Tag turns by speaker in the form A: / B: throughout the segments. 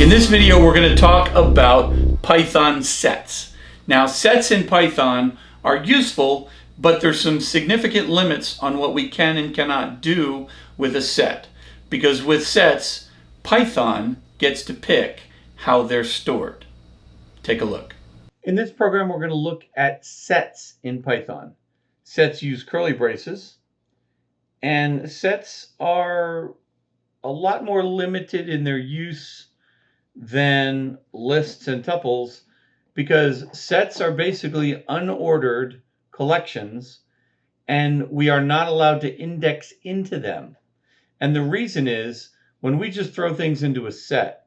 A: In this video, we're going to talk about Python sets. Now, sets in Python are useful, but there's some significant limits on what we can and cannot do with a set. Because with sets, Python gets to pick how they're stored. Take a look. In this program, we're going to look at sets in Python. Sets use curly braces, and sets are a lot more limited in their use than lists and tuples, because sets are basically unordered collections and we are not allowed to index into them. And the reason is, when we just throw things into a set,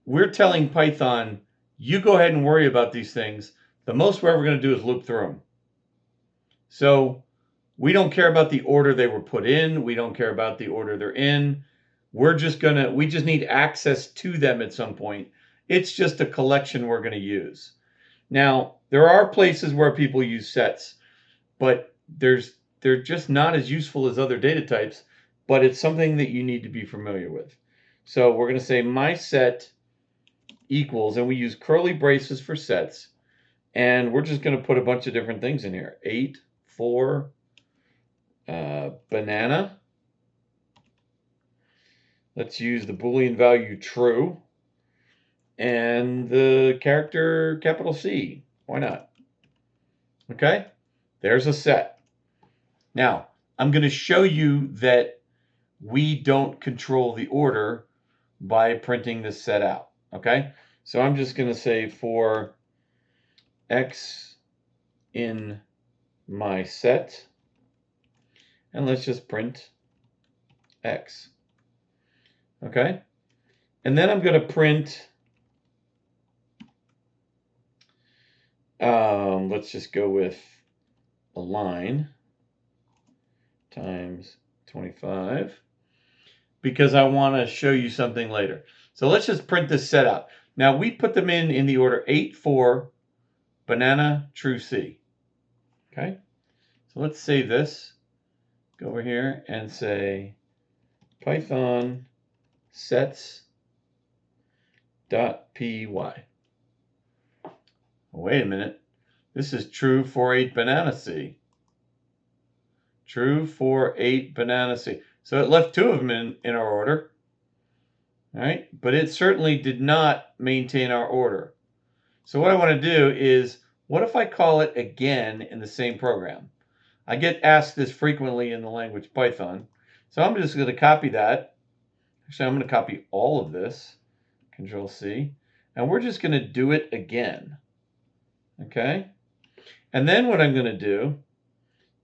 A: we're telling Python, you go ahead and worry about these things. The most we're ever going to do is loop through them. So we don't care about the order they were put in. We don't care about the order they're in. We just need access to them at some point. It's just a collection we're going to use. Now, there are places where people use sets, but they're just not as useful as other data types, but it's something that you need to be familiar with. So we're going to say my set equals, and we use curly braces for sets, and we're just going to put a bunch of different things in here. 8, 4, banana. Let's use the Boolean value true and the character capital C. Why not? Okay, there's a set. Now, I'm going to show you that we don't control the order by printing this set out. Okay, so I'm just going to say for X in my set, and let's just print X. Okay, and then I'm going to print, let's just go with a line times 25, because I want to show you something later. So let's just print this set out. Now, we put them in the order 8, 4, banana, true, C. Okay, so let's save this. Go over here and say Python sets.py. Wait a minute. This is true for 8 banana C. True for 8 banana C. So it left 2 of them in our order. All right, but it certainly did not maintain our order. So what I want to do is, what if I call it again in the same program? I get asked this frequently in the language Python. So I'm just going to copy that. Actually, I'm going to copy all of this. Control C. And we're just going to do it again. Okay? And then what I'm going to do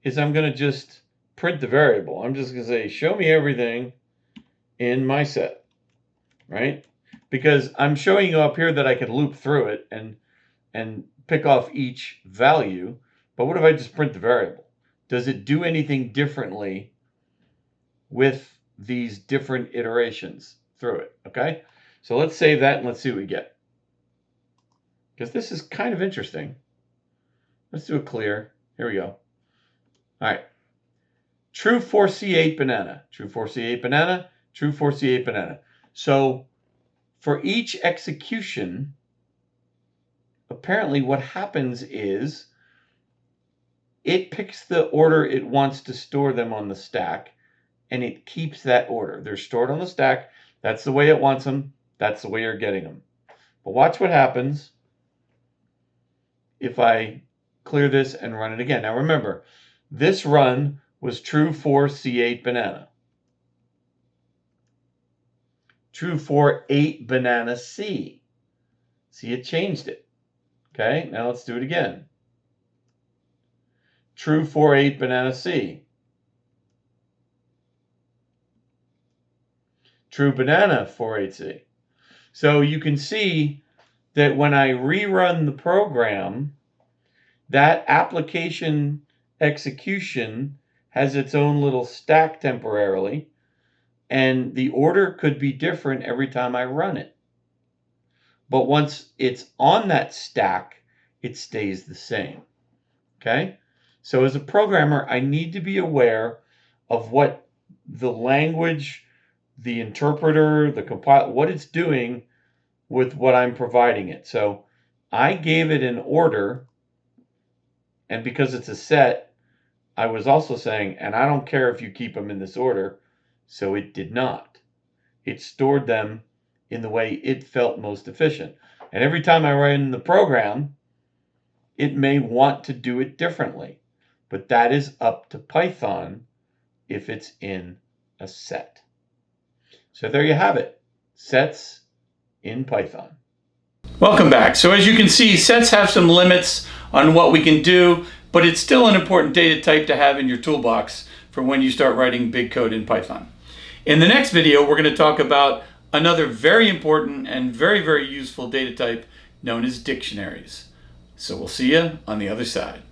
A: is I'm going to just print the variable. I'm just going to say, show me everything in my set. Right? Because I'm showing you up here that I could loop through it and pick off each value. But what if I just print the variable? Does it do anything differently with these different iterations through it? Okay, so let's save that and let's see what we get, because this is kind of interesting. Let's do a clear. Here we go. All right, true for C8 banana, true for C8 banana, true for C8 banana. So for each execution, apparently what happens is it picks the order it wants to store them on the stack, and it keeps that order. They're stored on the stack. That's the way it wants them. That's the way you're getting them. But watch what happens if I clear this and run it again. Now remember, this run was true for C8 banana. True for 8 banana C. See, it changed it. Okay, now let's do it again. True for 8 banana C. True banana for 8C. So you can see that when I rerun the program, that application execution has its own little stack temporarily, and the order could be different every time I run it. But once it's on that stack, it stays the same. Okay? So as a programmer, I need to be aware of what the language, the interpreter, the compile, what it's doing
B: with what I'm providing it. So I gave it an order, and because it's a set, I was also saying, and I don't care if you keep them in this order, so it did not. It stored them in the way it felt most efficient. And every time I write in the program, it may want to do it differently. But that is up to Python if it's in a set. So there you have it. Sets in Python.
A: Welcome back. So as you can see, sets have some limits on what we can do, but it's still an important data type to have in your toolbox for when you start writing big code in Python. In the next video, we're going to talk about another very important and very, very useful data type known as dictionaries. So we'll see you on the other side.